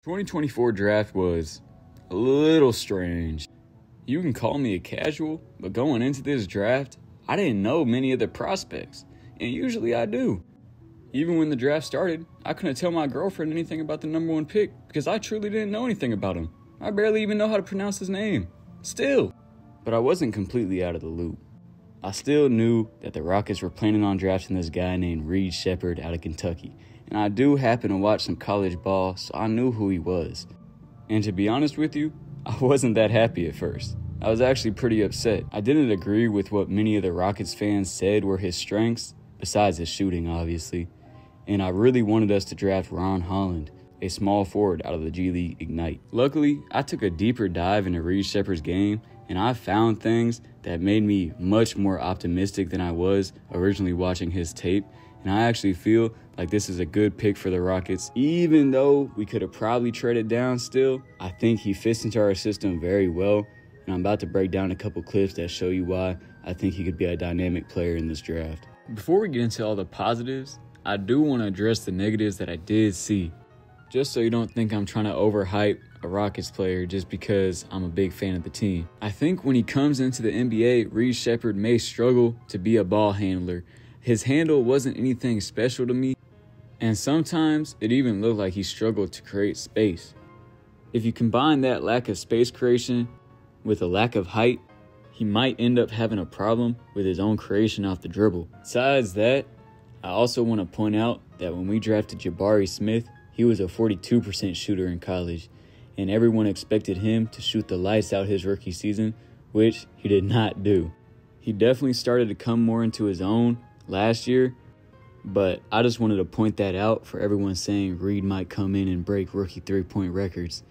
2024 draft was a little strange. You can call me a casual, but going into this draft, I didn't know many of the prospects, and usually I do. Even when the draft started, I couldn't tell my girlfriend anything about the number one pick because I truly didn't know anything about him. I barely even know how to pronounce his name. Still. But I wasn't completely out of the loop. I still knew that the Rockets were planning on drafting this guy named Reed Sheppard out of Kentucky. And I do happen to watch some college ball, so I knew who he was. And to be honest with you, I wasn't that happy at first. I was actually pretty upset. I didn't agree with what many of the Rockets fans said were his strengths, besides his shooting, obviously. And I really wanted us to draft Ron Holland, a small forward out of the G League Ignite. Luckily, I took a deeper dive into Reed Sheppard's game, and I found things that made me much more optimistic than I was originally watching his tape. And I actually feel like this is a good pick for the Rockets. Even though we could have probably traded down still, I think he fits into our system very well. And I'm about to break down a couple clips that show you why I think he could be a dynamic player in this draft. Before we get into all the positives, I do want to address the negatives that I did see. Just so you don't think I'm trying to overhype a Rockets player just because I'm a big fan of the team. I think when he comes into the NBA, Reed Sheppard may struggle to be a ball handler. His handle wasn't anything special to me, and sometimes it even looked like he struggled to create space. If you combine that lack of space creation with a lack of height, he might end up having a problem with his own creation off the dribble. Besides that, I also want to point out that when we drafted Jabari Smith, he was a 42% shooter in college, and everyone expected him to shoot the lights out his rookie season, which he did not do. He definitely started to come more into his own last year, but I just wanted to point that out for everyone saying Reed might come in and break rookie three-point records.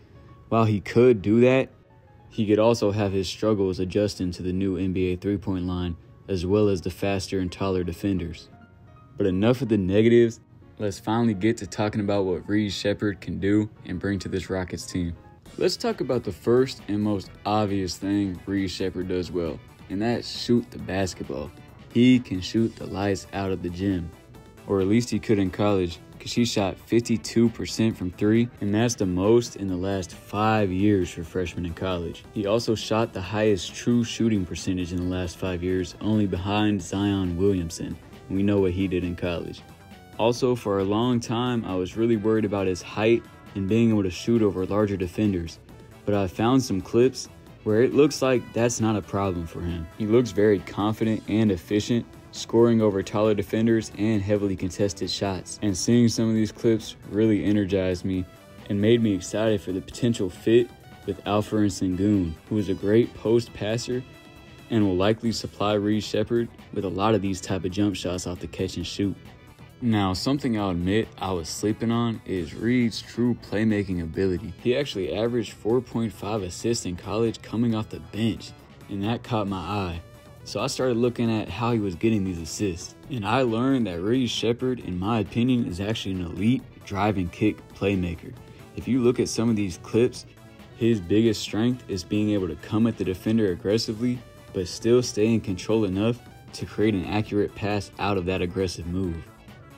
While he could do that, he could also have his struggles adjusting to the new NBA three-point line, as well as the faster and taller defenders. But enough of the negatives. Let's finally get to talking about what Reed Sheppard can do and bring to this Rockets team. Let's talk about the first and most obvious thing Reed Sheppard does well, and that's shoot the basketball. He can shoot the lights out of the gym, or at least he could in college, because he shot 52% from three, and that's the most in the last 5 years for freshmen in college. He also shot the highest true shooting percentage in the last 5 years, only behind Zion Williamson, and we know what he did in college. Also, for a long time, I was really worried about his height and being able to shoot over larger defenders, but I found some clips where it looks like that's not a problem for him. He looks very confident and efficient, scoring over taller defenders and heavily contested shots. And seeing some of these clips really energized me and made me excited for the potential fit with Alperen Sengun, who is a great post passer and will likely supply Reed Sheppard with a lot of these type of jump shots off the catch and shoot. Now, something I'll admit I was sleeping on is Reed's true playmaking ability. He actually averaged 4.5 assists in college coming off the bench, and that caught my eye. So I started looking at how he was getting these assists, and I learned that Reed Sheppard, in my opinion, is actually an elite drive and kick playmaker. If you look at some of these clips, his biggest strength is being able to come at the defender aggressively, but still stay in control enough to create an accurate pass out of that aggressive move.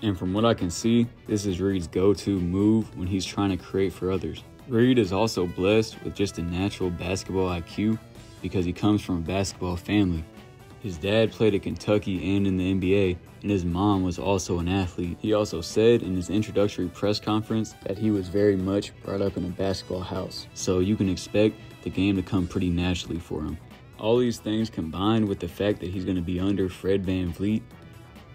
And from what I can see, this is Reed's go-to move when he's trying to create for others. Reed is also blessed with just a natural basketball IQ because he comes from a basketball family. His dad played at Kentucky and in the NBA, and his mom was also an athlete. He also said in his introductory press conference that he was very much brought up in a basketball house, so you can expect the game to come pretty naturally for him. All these things combined with the fact that he's going to be under Fred VanVleet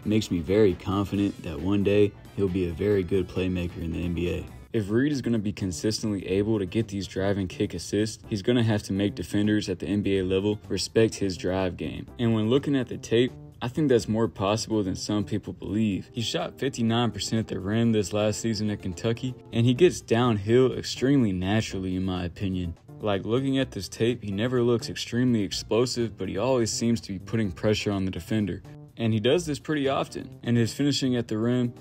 makes me very confident that one day he'll be a very good playmaker in the NBA. If Reed is going to be consistently able to get these drive and kick assists, he's going to have to make defenders at the NBA level respect his drive game. And when looking at the tape, I think that's more possible than some people believe. He shot 59% at the rim this last season at Kentucky, and he gets downhill extremely naturally in my opinion. Like looking at this tape, he never looks extremely explosive, but he always seems to be putting pressure on the defender. And he does this pretty often, and his finishing at the rim,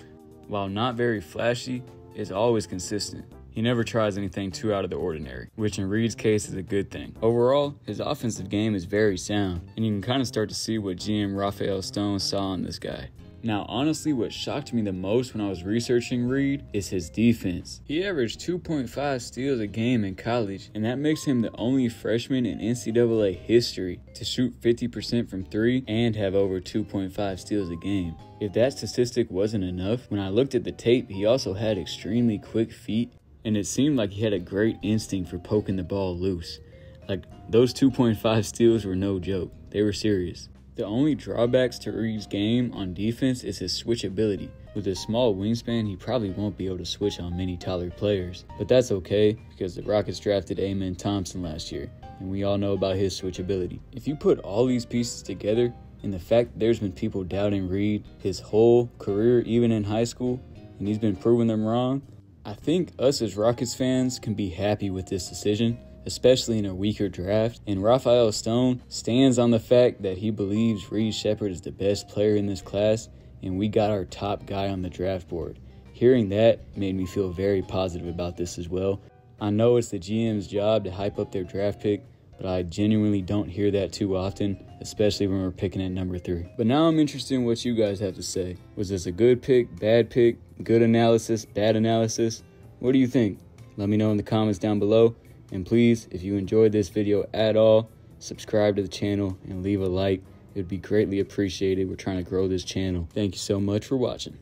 while not very flashy, is always consistent. He never tries anything too out of the ordinary, which in Reed's case is a good thing. Overall, his offensive game is very sound, and you can kind of start to see what GM Rafael Stone saw in this guy. Now, honestly, what shocked me the most when I was researching Reed is his defense. He averaged 2.5 steals a game in college, and that makes him the only freshman in NCAA history to shoot 50% from 3 and have over 2.5 steals a game. If that statistic wasn't enough, when I looked at the tape, he also had extremely quick feet, and it seemed like he had a great instinct for poking the ball loose. Like, those 2.5 steals were no joke. They were serious. The only drawbacks to Reed's game on defense is his switchability. With his small wingspan, he probably won't be able to switch on many taller players. But that's okay, because the Rockets drafted Amen Thompson last year, and we all know about his switchability. If you put all these pieces together, and the fact that there's been people doubting Reed his whole career, even in high school, and he's been proving them wrong, I think us as Rockets fans can be happy with this decision, especially in a weaker draft. And Rafael Stone stands on the fact that he believes Reed Sheppard is the best player in this class, and we got our top guy on the draft board. Hearing that made me feel very positive about this as well. I know it's the GM's job to hype up their draft pick, but I genuinely don't hear that too often, especially when we're picking at number 3. But now I'm interested in what you guys have to say. Was this a good pick, good analysis, bad analysis? What do you think? Let me know in the comments down below. And please, if you enjoyed this video at all, subscribe to the channel and leave a like. It would be greatly appreciated. We're trying to grow this channel. Thank you so much for watching.